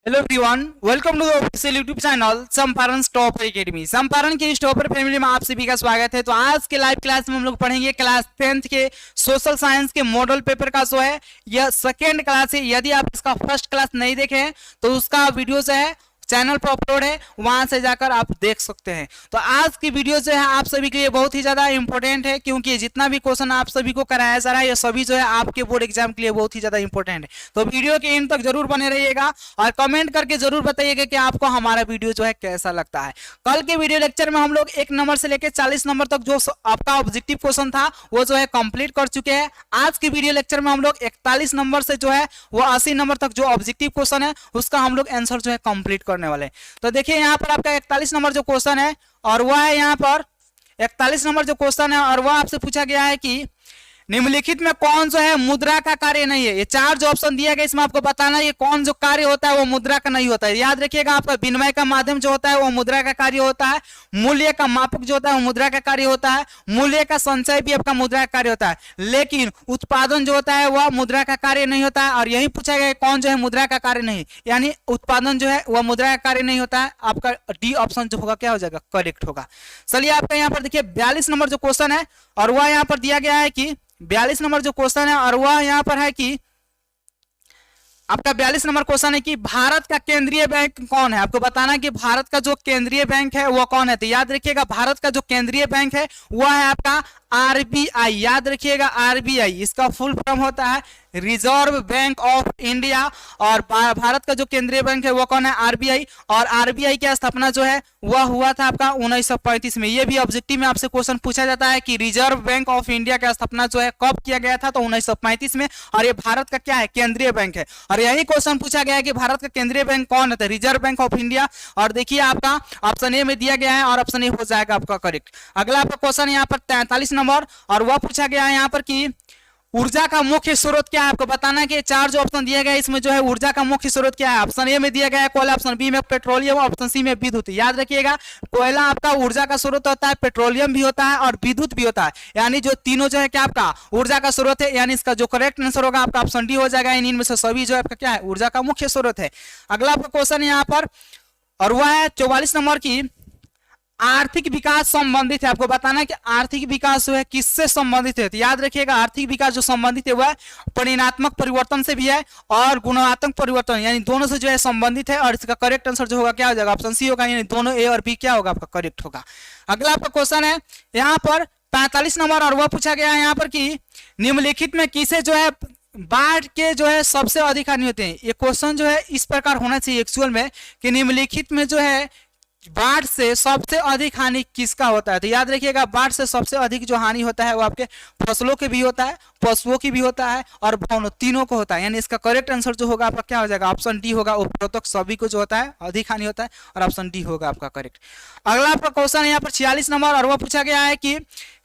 Hello everyone, welcome to the official YouTube channel Champaran topper academy. Champaran की इस topper family में आप सभी का स्वागत है। तो आज के लाइव क्लास में हम लोग पढ़ेंगे क्लास 10th के सोशल साइंस के मॉडल पेपर का जो है यह सेकेंड क्लास है। यदि आप इसका फर्स्ट क्लास नहीं देखे हैं तो उसका वीडियो जो है चैनल पर अपलोड है, वहां से जाकर आप देख सकते हैं। तो आज की वीडियो जो है आप सभी के लिए बहुत ही ज्यादा इंपॉर्टेंट है, क्योंकि जितना भी क्वेश्चन आप सभी को कराया जा रहा है ये सभी जो है आपके बोर्ड एग्जाम के लिए बहुत ही ज्यादा इंपॉर्टेंट है। तो वीडियो के एंड तक जरूर बने रहिएगा और कमेंट करके जरूर बताइएगा कि आपको हमारा वीडियो जो है कैसा लगता है। कल के वीडियो लेक्चर में हम लोग 1 नंबर से लेकर 40 नंबर तक जो आपका ऑब्जेक्टिव क्वेश्चन था वो जो है कंप्लीट कर चुके हैं। आज की वीडियो लेक्चर में हम लोग 41 नंबर से जो है वो 80 नंबर तक जो ऑब्जेक्टिव क्वेश्चन है उसका हम लोग आंसर जो है कंप्लीट करने वाले हैं। तो देखिए यहाँ पर आपका 41 नंबर जो क्वेश्चन है और वह है यहाँ पर 41 नंबर जो क्वेश्चन है और वह आपसे पूछा गया है कि निम्नलिखित में कौन जो है मुद्रा का कार्य नहीं है। ये चार जो ऑप्शन दिया गया इसमें आपको बताना है कौन जो कार्य होता है वो मुद्रा का नहीं होता है। याद रखिएगा, आपका विनिमय का माध्यम जो होता है वो मुद्रा का कार्य होता है, मूल्य का मापक जो होता है वो मुद्रा का कार्य होता है, मूल्य का संचय भी आपका मुद्रा का कार्य होता है, लेकिन उत्पादन जो होता है वह मुद्रा का कार्य नहीं होता है। और यही पूछा गया कौन जो है मुद्रा का कार्य नहीं, यानी उत्पादन जो है वह मुद्रा का कार्य नहीं होता है। आपका डी ऑप्शन जो होगा क्या हो जाएगा, करेक्ट होगा। चलिए आपका यहाँ पर देखिए 42 नंबर जो क्वेश्चन है और वह यहाँ पर दिया गया है कि 42 नंबर जो क्वेश्चन है और वह यहां पर है कि आपका 42 नंबर क्वेश्चन है कि भारत का केंद्रीय बैंक कौन है। आपको बताना है कि भारत का जो केंद्रीय बैंक है वो कौन है। तो याद रखिएगा भारत का जो केंद्रीय बैंक है वह है आपका आरबीआई। याद रखिएगा आरबीआई, इसका फुल फॉर्म होता है रिजर्व बैंक ऑफ इंडिया। और भारत का जो केंद्रीय बैंक है वो कौन है, आरबीआई। और आरबीआई की स्थापना जो है वह हुआ था आपका 1935 में। ये भी ऑब्जेक्टिव में आपसे क्वेश्चन पूछा जाता है कि रिजर्व बैंक ऑफ इंडिया की स्थापना जो है कब किया गया था, तो 1935 में। और ये भारत का क्या है, केंद्रीय बैंक है। और यही क्वेश्चन पूछा गया है कि भारत का केंद्रीय बैंक कौन है, तो रिजर्व बैंक ऑफ इंडिया। और देखिए आपका ऑप्शन ए में दिया गया है और ऑप्शन ए हो जाएगा आपका करेक्ट। अगला आपका क्वेश्चन यहाँ पर 43 नंबर और वह पूछा गया है यहाँ पर कि ऊर्जा का मुख्य स्रोत क्या है। आपको बताना है कि चार जो ऑप्शन दिए गए इसमें जो है ऊर्जा का मुख्य स्रोत क्या है। ऑप्शन ए में दिया गया है कोयला, ऑप्शन बी में पेट्रोलियम, ऑप्शन सी में विद्युत। याद रखिएगा कोयला आपका ऊर्जा का स्रोत होता है, पेट्रोलियम भी होता है और विद्युत भी होता है, यानी जो तीनों जो है क्या आपका ऊर्जा का स्रोत है। यानी इसका जो करेक्ट आंसर होगा आपका ऑप्शन डी हो जाएगा। इनमें से सभी जो है आपका क्या है, ऊर्जा का मुख्य स्रोत है। अगला आपका क्वेश्चन है यहाँ पर और वह है 44 नंबर की आर्थिक विकास संबंधित है। आपको बताना है कि आर्थिक विकास जो है किससे संबंधित है। तो याद रखिएगा आर्थिक विकास जो संबंधित है वह परिणात्मक परिवर्तन से भी है और गुणात्मक परिवर्तन, यानी दोनों से जो है संबंधित है। और इसका करेक्ट आंसर जो होगा क्या हो जाएगा, ऑप्शन सी होगा, यानी दोनों ए और बी क्या होगा आपका करेक्ट होगा। अगला आपका क्वेश्चन है यहाँ पर 45 नंबर और वह पूछा गया है यहाँ पर कि निम्नलिखित में किसे जो है बाढ़ के जो है सबसे अधिक हानि होते हैं। ये क्वेश्चन जो है इस प्रकार होना चाहिए एक्चुअल में कि निम्नलिखित में जो है बाढ़ से सबसे अधिक हानि किसका होता है। तो याद रखिएगा बाढ़ से सबसे अधिक जो हानि होता है वो आपके फसलों के भी होता है, पशुओं की भी होता है और भवनों, तीनों को होता है। यानी इसका करेक्ट आंसर जो होगा आपका क्या हो जाएगा, ऑप्शन डी होगा। उपरोक्त सभी को जो होता है अधिक हानि होता है और ऑप्शन डी होगा आपका करेक्ट। अगला आपका क्वेश्चन है यहाँ पर 46 नंबर और वह पूछा गया है कि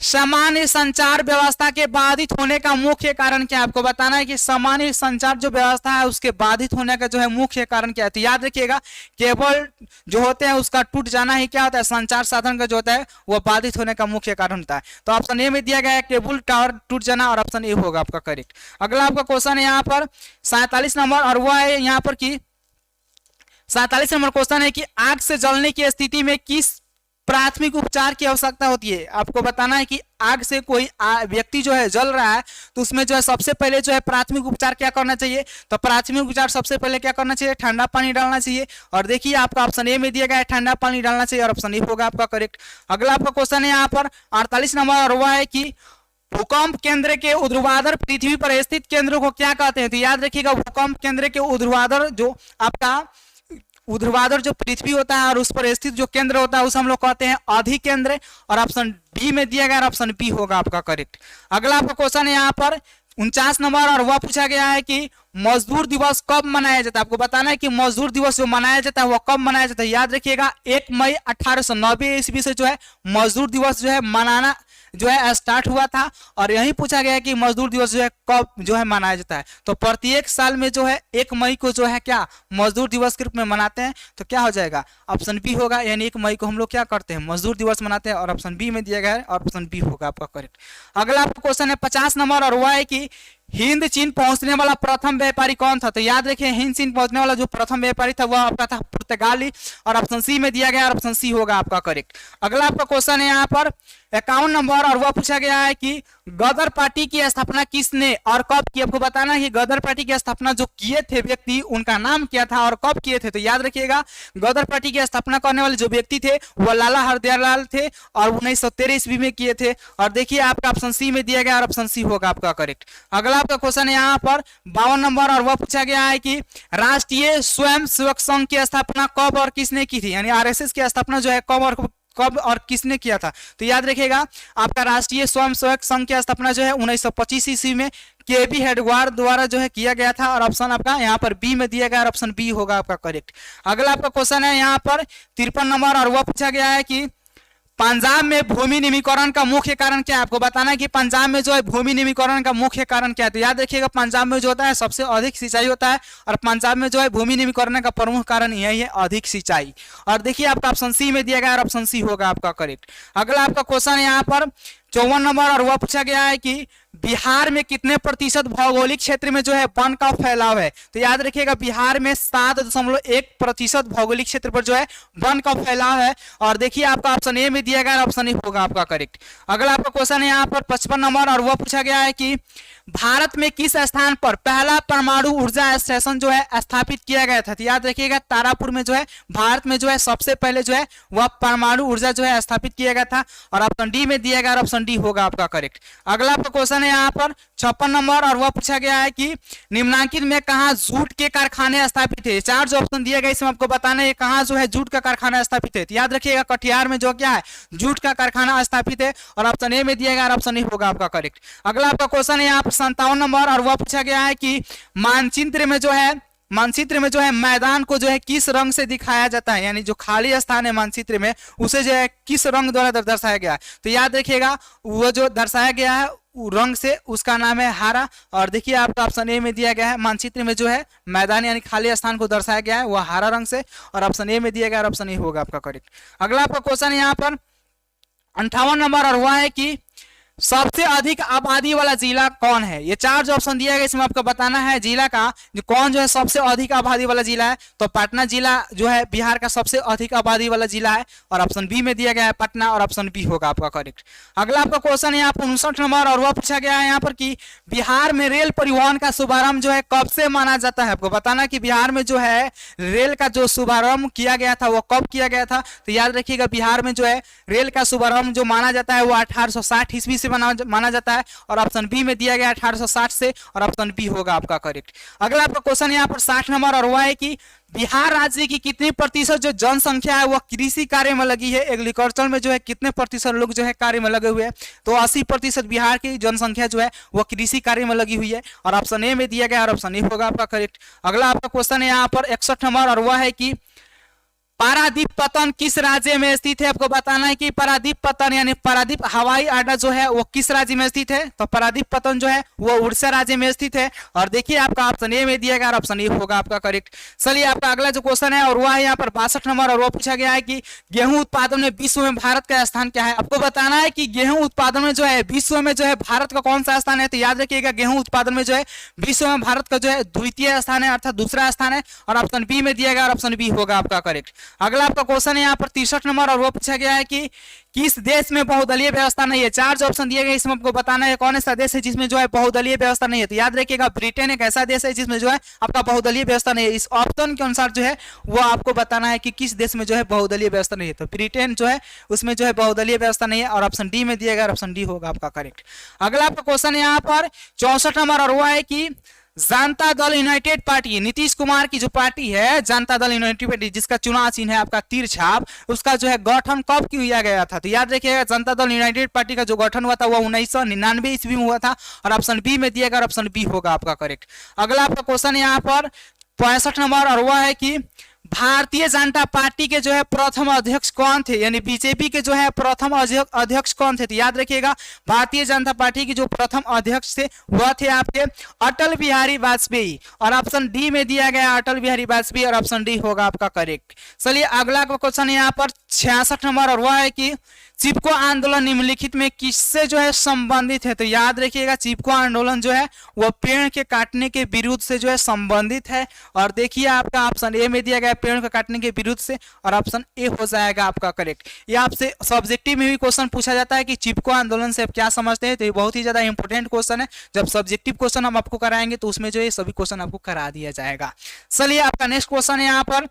सामान्य संचार व्यवस्था के बाधित होने का मुख्य कारण क्या है। आपको बताना है कि सामान्य संचार जो व्यवस्था है उसके बाधित होने का जो है मुख्य कारण क्या है। तो याद रखिएगा केबल जो होते हैं उसका टूट जाना ही क्या होता है, संचार साधन का जो होता है वह बाधित होने का मुख्य कारण होता है। तो ऑप्शन ए में दिया गया है केबल टावर टूट जाना और ऑप्शन ए होगा आपका करेक्ट। अगला आपका क्वेश्चन है यहाँ पर 47 नंबर और वह है यहाँ पर कि 47 नंबर क्वेश्चन है कि आग से जलने की स्थिति में किस प्राथमिक उपचार की आवश्यकता होती है। आपको बताना है कि आग से कोई व्यक्ति जो है जल रहा है तो उसमें जो है सबसे पहले जो है प्राथमिक उपचार क्या करना चाहिए। तो प्राथमिक उपचार सबसे पहले क्या करना चाहिए, ठंडा पानी डालना चाहिए। और देखिए आपका ऑप्शन ए में दिया गया है ठंडा पानी डालना चाहिए और ऑप्शन ए होगा आपका करेक्ट। अगला आपका क्वेश्चन है यहाँ पर 48 नंबर और वह है कि भूकंप केंद्र के ऊर्ध्वाधर पृथ्वी पर स्थित केंद्र को क्या कहते हैं। तो याद रखिएगा भूकंप केंद्र के ऊर्ध्वाधर जो आपका ऊर्ध्वाधर जो पृथ्वी होता है और उस पर स्थित जो केंद्र होता है उसे हम लोग कहते हैं अधिकेंद्र और ऑप्शन बी में दिया गया ऑप्शन बी होगा आपका करेक्ट। अगला आपका क्वेश्चन है यहाँ पर 49 नंबर और वह पूछा गया है कि मजदूर दिवस कब मनाया जाता है। आपको बताना है कि मजदूर दिवस जो मनाया जाता है वह कब मनाया जाता है। याद रखिएगा 1 मई 1890 ईस्वी से जो है मजदूर दिवस जो है मनाना जो है स्टार्ट हुआ था। और यही पूछा गया है कि मजदूर दिवस जो है कब जो है मनाया जाता है। तो प्रत्येक साल में जो है 1 मई को जो है क्या मजदूर दिवस के रूप में मनाते हैं। तो क्या हो जाएगा, ऑप्शन बी होगा, यानी 1 मई को हम लोग क्या करते हैं, मजदूर दिवस मनाते हैं और ऑप्शन बी में दिया गया है और ऑप्शन बी होगा आपका करेक्ट। अगला आपका क्वेश्चन है 50 नंबर और वह है कि हिंद चीन पहुंचने वाला प्रथम व्यापारी कौन था? तो याद रखिए हिंद चीन पहुंचने वाला जो प्रथम व्यापारी था वह आपका था पुर्तगाली, और ऑप्शन सी में दिया गया और ऑप्शन सी होगा आपका करेक्ट। अगला आपका क्वेश्चन है यहाँ पर 51 नंबर, और वह पूछा गया है कि गदर पार्टी की स्थापना किसने और कब की? आपको बताना है कि गदर पार्टी की स्थापना जो किए थे व्यक्ति उनका नाम क्या था और कब किए थे? तो याद रखिएगा गदर पार्टी की स्थापना करने वाले जो व्यक्ति थे वह लाला हरदयाल थे और 1913 ईस्वी में किए थे। और देखिए आपका ऑप्शन सी में दिया गया और ऑप्शन सी होगा आपका करेक्ट। अगला आपका क्वेश्चन है यहाँ पर 52 नंबर, और वह पूछा गया है कि राष्ट्रीय स्वयंसेवक संघ की स्थापना कब और किसने की थी? यानी आरएसएस की स्थापना जो है कब और किसने किया था? तो याद रखिएगा आपका राष्ट्रीय स्वयंसेवक संघ की स्थापना जो है 1925 ईस्वी में केबी हेडगवार द्वारा जो है किया गया था, और ऑप्शन आपका यहाँ पर बी में दिया गया और ऑप्शन बी होगा आपका करेक्ट। अगला आपका क्वेश्चन है यहाँ पर 53 नंबर, और वह पूछा गया है कि पंजाब में भूमि निमीकरण का मुख्य कारण क्या है? आपको बताना है कि पंजाब में जो है भूमि निमीकरण का मुख्य कारण क्या है? तो याद रखिएगा पंजाब में जो होता है सबसे अधिक सिंचाई होता है, और पंजाब में जो है भूमि निमीकरण का प्रमुख कारण यही है अधिक सिंचाई। और देखिए आपका ऑप्शन सी में दिया गया और ऑप्शन सी होगा आपका करेक्ट। अगला आपका क्वेश्चन है यहाँ पर 54 नंबर, और वह पूछा गया है कि बिहार में कितने प्रतिशत भौगोलिक क्षेत्र में जो है वन का फैलाव है? तो याद रखिएगा बिहार में 7.1% भौगोलिक क्षेत्र पर जो है वन का फैलाव है। और देखिए आपका ऑप्शन ए में दिया गया और ऑप्शन ए होगा आपका करेक्ट। अगला आपका क्वेश्चन है यहाँ पर 55 नंबर, और वह पूछा गया है कि भारत में किस स्थान पर पहला परमाणु ऊर्जा स्टेशन जो है स्थापित किया गया था? तो याद रखिएगा तारापुर में जो है भारत में जो है सबसे पहले जो है वह परमाणु ऊर्जा जो है स्थापित किया गया था, और ऑप्शन डी में दिया गया और ऑप्शन डी होगा आपका करेक्ट। अगला आपका क्वेश्चन है यहाँ पर 56 नंबर, और वह पूछा गया है कि निम्नलिखित में कहा जूट के कारखाने स्थापित है? चार जो ऑप्शन दिया गया इसमें आपको बताना है कहाँ जो है जूट का कारखाना स्थापित है। तो याद रखिएगा कटिहार में जो क्या है जूट का कारखाना स्थापित है, और ऑप्शन ए में दिया गया और ऑप्शन ए होगा आपका करेक्ट। अगला आपका क्वेश्चन है यहाँ पर 57 नंबर, और वह पूछा गया है कि मानचित्र में जो है मैदान को जो है किस रंग से दिखाया जाता है? यानी जो खाली स्थान है मानचित्र में उसे जो है किस रंग द्वारा दर्शाया गया है? तो याद रखिएगा वो जो दर्शाया गया है रंग से उसका नाम है हरा। और देखिए आपका ऑप्शन ए में दिया गया है मानचित्र में जो है मैदान यानी खाली स्थान को दर्शाया गया है वह हरा रंग से, और ऑप्शन ए में दिया गया और ऑप्शन ए होगा आपका करेक्ट। अगला आपका क्वेश्चन यहाँ पर 58 नंबर, और वह है कि सबसे अधिक आबादी वाला जिला कौन है? ये चार जो ऑप्शन दिया गया इसमें आपको बताना है जिला का जो कौन जो है सबसे अधिक आबादी वाला जिला है। तो पटना जिला जो है बिहार का सबसे अधिक आबादी वाला जिला है, और ऑप्शन बी में दिया गया है पटना, और ऑप्शन बी होगा आपका करेक्ट। अगला आपका क्वेश्चन है यहाँ पर 59 नंबर, और वह पूछा गया है यहाँ पर कि बिहार में रेल परिवहन का शुभारंभ जो है कब से माना जाता है? आपको बताना कि बिहार में जो है रेल का जो शुभारंभ किया गया था वो कब किया गया था? तो याद रखिएगा बिहार में जो है रेल का शुभारंभ जो माना जाता है वो 1860 ईस्वी से माना जाता है, और ऑप्शन बी में दिया गया 1860 से, और ऑप्शन बी होगा आपका करेक्ट। अगला आपका क्वेश्चन यहाँ पर 60 नंबर, और वह है कि बिहार राज्य की कितनी प्रतिशत जो जनसंख्या है वह कृषि कार्य में लगी है? एग्रीकल्चर में जो है कितने प्रतिशत लोग जो है कार्य में लगे हुए हैं? तो 80% बिहार की जनसंख्या जो है वह कृषि कार्य में लगी हुई है, और ऑप्शन ए में दिया गया और ऑप्शन ए होगा आपका करेक्ट। अगला आपका क्वेश्चन है यहाँ पर 61 नंबर, और वह है कि पारादीप पतन किस राज्य में स्थित है? आपको बताना है कि पारादीप पतन यानी पारादीप हवाई अड्डा जो है वो किस राज्य में स्थित है? तो पारादीप पतन जो है वो उड़ीसा राज्य में स्थित है, और देखिए आपका ऑप्शन ए में दिया गया और ऑप्शन ए होगा आपका करेक्ट। चलिए आपका अगला जो क्वेश्चन है और वह है यहाँ पर 62 नंबर, और वो पूछा गया है कि गेहूं उत्पादन में विश्व में भारत का स्थान क्या है? आपको बताना है कि गेहूं उत्पादन में जो है विश्व में जो है भारत का कौन सा स्थान है? तो याद रखिएगा गेहूं उत्पादन में जो है विश्व में भारत का जो है द्वितीय स्थान है अर्थात दूसरा स्थान है, और ऑप्शन बी में दिया गया और ऑप्शन बी होगा आपका करेक्ट। अगला आपका क्वेश्चन है यहाँ पर 63 नंबर, और वो पूछा गया है कि किस देश में बहुदलीय व्यवस्था नहीं है? चार जो ऑप्शन दिए गए इसमें आपको बताना है कौन सा देश है जिसमें जो है बहुदलीय व्यवस्था नहीं है। तो याद रखिएगा ब्रिटेन एक ऐसा देश है जिसमें जो है आपका बहुदलीय व्यवस्था नहीं है। इस ऑप्शन के अनुसार जो है वो आपको बताना है कि किस देश में जो है बहुदलीय व्यवस्था नहीं है। तो ब्रिटेन जो है उसमें जो है बहुदलीय व्यवस्था नहीं है, और ऑप्शन डी में दिया गया, ऑप्शन डी होगा आपका करेक्ट। अगला आपका क्वेश्चन है यहाँ पर 64 नंबर, और वो है कि जनता दल यूनाइटेड पार्टी नीतीश कुमार की जो पार्टी है जनता दल यूनाइटेड पार्टी जिसका चुनाव चिन्ह है आपका तीर छाप, उसका जो है गठन कब किया गया था? तो याद रखिएगा जनता दल यूनाइटेड पार्टी का जो गठन हुआ था वह 1999 ईस्वी में हुआ था, और ऑप्शन बी में दिया गया, ऑप्शन बी होगा आपका करेक्ट। अगला आपका क्वेश्चन है यहाँ पर 65 नंबर, और वह है कि भारतीय जनता पार्टी के जो है प्रथम अध्यक्ष कौन थे? यानी बीजेपी के जो है प्रथम अध्यक्ष कौन थे? तो याद रखिएगा भारतीय जनता पार्टी की जो प्रथम अध्यक्ष थे वह थे आपके अटल बिहारी वाजपेयी, और ऑप्शन डी में दिया गया अटल बिहारी वाजपेयी, और ऑप्शन डी होगा आपका करेक्ट। चलिए अगला क्वेश्चन है यहाँ पर 66 नंबर, और वह है कि चिपको आंदोलन निम्नलिखित में किससे जो है संबंधित है? तो याद रखिएगा चिपको आंदोलन जो है वह पेड़ के काटने के विरुद्ध से जो है संबंधित है। और देखिए आपका ऑप्शन ए में दिया गया पेड़ के काटने के विरुद्ध से, और ऑप्शन ए हो जाएगा आपका करेक्ट। ये आपसे सब्जेक्टिव में भी क्वेश्चन पूछा जाता है कि चिपको आंदोलन से आप क्या समझते हैं, तो ये बहुत ही ज्यादा इंपॉर्टेंट क्वेश्चन है। जब सब्जेक्टिव क्वेश्चन हम आपको कराएंगे तो उसमें जो है सभी क्वेश्चन आपको करा दिया जाएगा। चलिए आपका नेक्स्ट क्वेश्चन है यहाँ पर,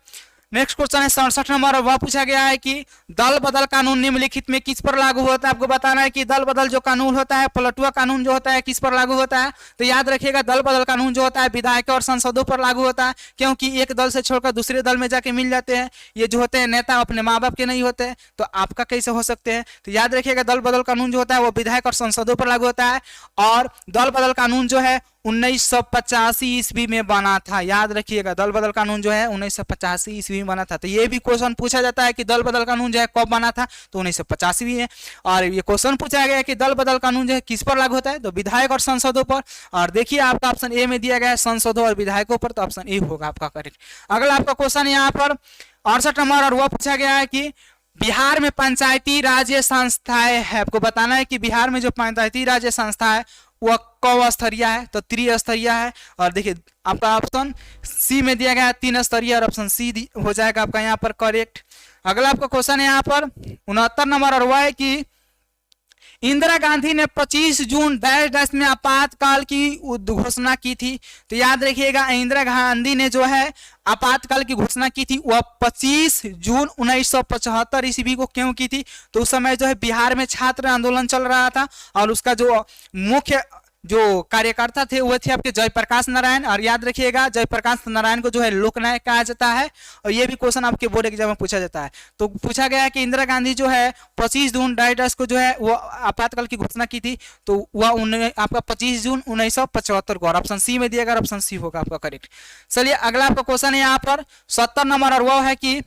नेक्स्ट क्वेश्चन है 67 नंबर, और वह पूछा गया है कि दल बदल कानून निम्नलिखित में किस पर लागू होता है? आपको बताना है कि दल बदल जो कानून होता है, पलटुआ कानून जो होता है, किस पर लागू होता है? तो याद रखिएगा दल बदल कानून जो होता है विधायकों और सांसदों पर लागू होता है, क्योंकि एक दल से छोड़कर दूसरे दल में जाके मिल जाते हैं। ये जो होते हैं नेता अपने माँ बाप के नहीं होते, तो आपका कैसे हो सकते हैं? तो याद रखिएगा दल बदल कानून जो होता है वो विधायक और सांसदों पर लागू होता है, और दल बदल कानून जो है 1985 ईस्वी में बना था। याद रखिएगा दल बदल कानून जो है 1985 ईस्वी में बना था। तो ये भी क्वेश्चन पूछा जाता है कि दल बदल कानून जो है कब बना था, तो 1985 में। और ये क्वेश्चन पूछा गया है कि दल बदल कानून जो है किस पर लागू होता है, तो विधायक और सांसदों पर। और देखिए आपका ऑप्शन ए में दिया गया है सांसदों और विधायकों पर, तो ऑप्शन ए होगा आपका करेक्ट। अगला आपका क्वेश्चन यहाँ पर 68 नंबर, और वह पूछा गया है कि बिहार में पंचायती राज्य संस्थाएं है। आपको बताना है कि बिहार में जो पंचायती राज्य संस्था है वह कौ स्तरीय है, तो त्रिस्तरीय है। और देखिए आपका ऑप्शन सी में दिया गया है 3 स्तरीय, और ऑप्शन सी हो जाएगा आपका यहाँ पर करेक्ट। अगला आपका क्वेश्चन है यहाँ पर 69 नंबर, और वह है कि इंदिरा गांधी ने 25 जून डैश डैश में आपातकाल की घोषणा की थी। तो याद रखिएगा इंदिरा गांधी ने जो है आपातकाल की घोषणा की थी वह 25 जून 1975 ईस्वी को क्यों की थी? तो उस समय जो है बिहार में छात्र आंदोलन चल रहा था, और उसका जो मुख्य जो कार्यकर्ता थे वो थे आपके जयप्रकाश नारायण। और याद रखिएगा जयप्रकाश नारायण को जो है लोकनायक कहा जाता है, और ये भी क्वेश्चन आपके बोर्ड एग्जाम में पूछा जाता है। तो पूछा गया है कि इंदिरा गांधी जो है 25 जून डाइडस को जो है वो आपातकाल की घोषणा की थी, तो वह आपका 25 जून 1975 को, और ऑप्शन सी में दिया गया, ऑप्शन सी होगा आपका करेक्ट। चलिए अगला आपका क्वेश्चन है यहाँ पर 70 नंबर, और वह है कि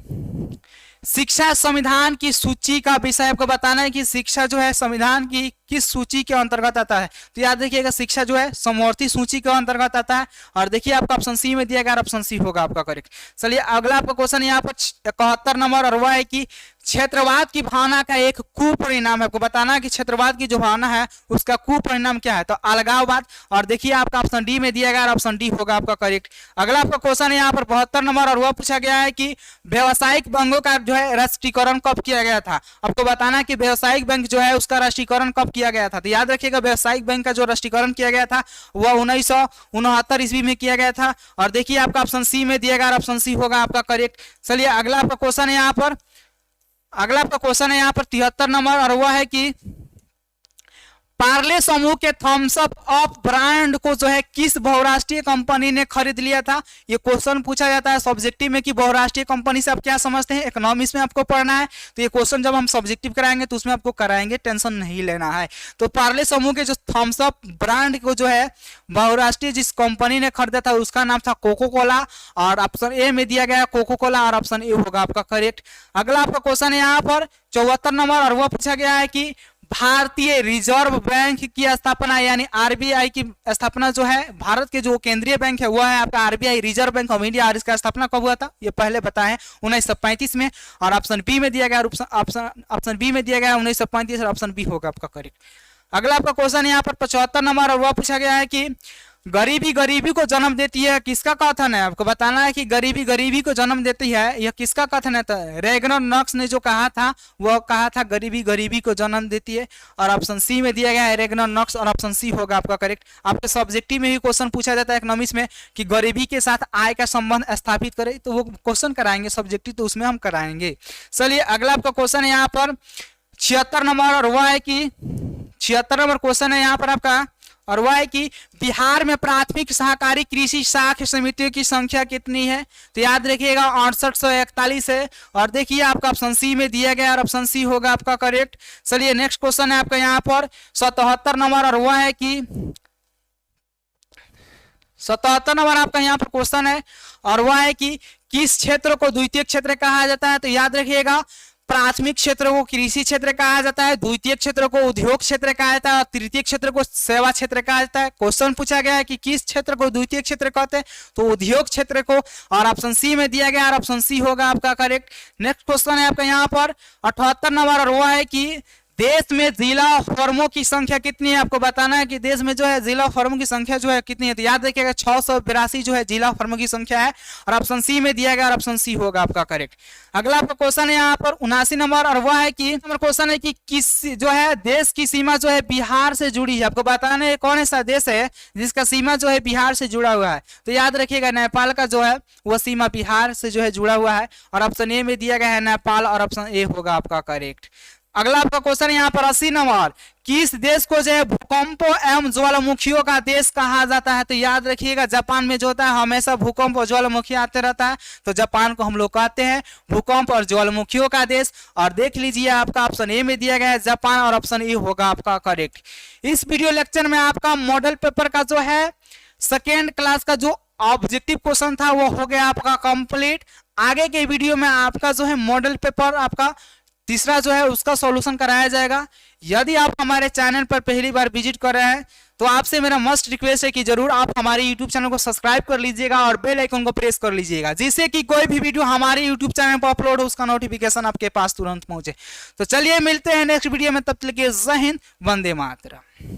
शिक्षा संविधान की सूची का विषय। आपको बताना है कि शिक्षा जो है संविधान की किस सूची के अंतर्गत आता है? तो याद रखिएगा शिक्षा जो है समवर्ती सूची के अंतर्गत आता है, और देखिए आपका ऑप्शन सी में दिया गया, ऑप्शन सी होगा आपका करेक्ट। चलिए अगला आपका क्वेश्चन यहाँ पर 71 नंबर, और वह है कि क्षेत्रवाद की भावना का एक कुपरिणाम है। आपको बताना है कि क्षेत्रवाद की जो भावना है उसका कुपरिणाम क्या है? तो अलगाववाद। और देखिए आपका ऑप्शन डी में दिया गया, ऑप्शन डी होगा आपका करेक्ट। अगला आपका क्वेश्चन है यहाँ पर 72 नंबर, और वह पूछा गया है कि व्यवसायिक बैंकों का जो है राष्ट्रीयकरण कब किया गया था? आपको बताना है कि व्यवसायिक बैंक जो है उसका राष्ट्रीयकरण कब किया गया था? तो याद रखिएगा व्यवसायिक बैंक का जो राष्ट्रीयकरण किया गया था वह 1969 ईस्वी में किया गया था, और देखिए आपका ऑप्शन सी में दिया गया, ऑप्शन सी होगा आपका करेक्ट। चलिए अगला आपका क्वेश्चन है यहाँ पर, अगला आपका क्वेश्चन है यहाँ पर 73 नंबर, और वह है कि पार्ले समूह के थम्स अप ब्रांड को जो है किस बहुराष्ट्रीय कंपनी ने खरीद लिया था? ये क्वेश्चन पूछा जाता है सब्जेक्टिव में कि बहुराष्ट्रीय कंपनी से आप क्या समझते हैं, इकोनॉमिक्स में आपको पढ़ना है। तो ये क्वेश्चन जब हम सब्जेक्टिव कराएंगे तो उसमें आपको कराएंगे, टेंशन नहीं लेना है। तो पार्ले समूह के जो थम्स अप ब्रांड को जो है बहुराष्ट्रीय जिस कंपनी ने खरीदा था उसका नाम था कोको कोला, और ऑप्शन ए में दिया गया कोको कोला, और ऑप्शन ए होगा आपका करेक्ट। अगला आपका क्वेश्चन है यहाँ पर 74 नंबर, और वह पूछा गया है कि भारतीय रिजर्व बैंक की स्थापना यानी आरबीआई की स्थापना जो है, भारत के जो केंद्रीय बैंक है वह है आपका RBI reserve bank of India, और इसका स्थापना कब हुआ था ये पहले बताएं 1935 में, और ऑप्शन बी में दिया गया, ऑप्शन बी में दिया गया 1935, और ऑप्शन बी होगा आपका करेक्ट। अगला आपका क्वेश्चन यहाँ पर 75 नंबर, और वह पूछा गया है कि गरीबी गरीबी को जन्म देती है, किसका कथन है? आपको बताना है कि गरीबी गरीबी को जन्म देती है, यह किसका कथन है? तो रेगनर नॉक्स ने जो कहा था वह कहा था गरीबी गरीबी को जन्म देती है, और ऑप्शन सी में दिया गया है रेगनर नॉक्स, और ऑप्शन सी होगा आपका करेक्ट। आपके सब्जेक्टिव में भी क्वेश्चन पूछा जाता है इकोनॉमिक्स में कि गरीबी के साथ आय का संबंध स्थापित करें, तो वो क्वेश्चन कराएंगे सब्जेक्टिव, तो उसमें हम कराएंगे। चलिए अगला आपका क्वेश्चन है यहाँ पर 76 नंबर, और वह है कि 76 नंबर क्वेश्चन है यहाँ पर आपका, और वह है कि बिहार में प्राथमिक सहकारी कृषि साख समितियों की संख्या कितनी है? तो याद रखिएगा 6841 है, और देखिए आपका ऑप्शन सी में दिया गया, और ऑप्शन सी होगा आपका करेक्ट। चलिए नेक्स्ट क्वेश्चन है आपका यहाँ पर 77 नंबर, और वह है कि 77 नंबर आपका यहाँ पर क्वेश्चन है, और वह है कि किस क्षेत्र को द्वितीय क्षेत्र कहा जाता है? तो याद रखिएगा प्राथमिक क्षेत्र को कृषि क्षेत्र कहा जाता है, द्वितीय क्षेत्र को उद्योग क्षेत्र कहा जाता है और तृतीय क्षेत्र को सेवा क्षेत्र कहा जाता है। क्वेश्चन पूछा गया है कि किस क्षेत्र को द्वितीय क्षेत्र कहते हैं, तो उद्योग क्षेत्र को, और ऑप्शन सी में दिया गया और ऑप्शन सी होगा आपका करेक्ट। नेक्स्ट क्वेश्चन है आपका यहाँ पर 78 नंबर, और वो है कि देश में जिला फर्मों की संख्या कितनी है। आपको बताना है कि देश में जो है जिला फर्मों की संख्या जो है कितनी है, तो याद रखिएगा 682 जो है जिला फर्मों की संख्या है और ऑप्शन सी में दिया गया और ऑप्शन सी होगा आपका करेक्ट। अगला आपका क्वेश्चन है यहाँ पर 79 नंबर, और वह है कि नंबर क्वेश्चन है कि किस जो है देश की सीमा जो है बिहार से जुड़ी है। आपको बताना है कौन ऐसा देश है जिसका सीमा जो है बिहार से जुड़ा हुआ है, तो याद रखिएगा नेपाल का जो है वह सीमा बिहार से जो है जुड़ा हुआ है और ऑप्शन ए में दिया गया है नेपाल और ऑप्शन ए होगा आपका करेक्ट। अगला आपका क्वेश्चन यहाँ पर 80 नंबर, किस देश को जो है भूकंपों एवं ज्वालामुखियों का देश कहा जाता है, तो याद रखिएगा जापान में जो होता है हमेशा भूकंप और ज्वालामुखी आते रहता है, तो जापान को हम लोग कहते हैं भूकंप और ज्वालामुखियों का देश। और देख लीजिए आपका ऑप्शन ए में दिया गया है जापान और ऑप्शन ए होगा आपका करेक्ट। इस वीडियो लेक्चर में आपका मॉडल पेपर का जो है सेकेंड क्लास का जो ऑब्जेक्टिव क्वेश्चन था वो हो गया आपका कंप्लीट। आगे के वीडियो में आपका जो है मॉडल पेपर आपका तीसरा जो है उसका सॉल्यूशन कराया जाएगा। यदि आप हमारे चैनल पर पहली बार विजिट कर रहे हैं तो आपसे मेरा मस्ट रिक्वेस्ट है कि जरूर आप हमारे यूट्यूब चैनल को सब्सक्राइब कर लीजिएगा और बेल आइकन को प्रेस कर लीजिएगा, जिससे कि कोई भी वीडियो हमारे यूट्यूब चैनल पर अपलोड हो उसका नोटिफिकेशन आपके पास तुरंत पहुंचे। तो चलिए मिलते हैं नेक्स्ट वीडियो में, तब तक के लिए जय हिंद, वंदे मातरम।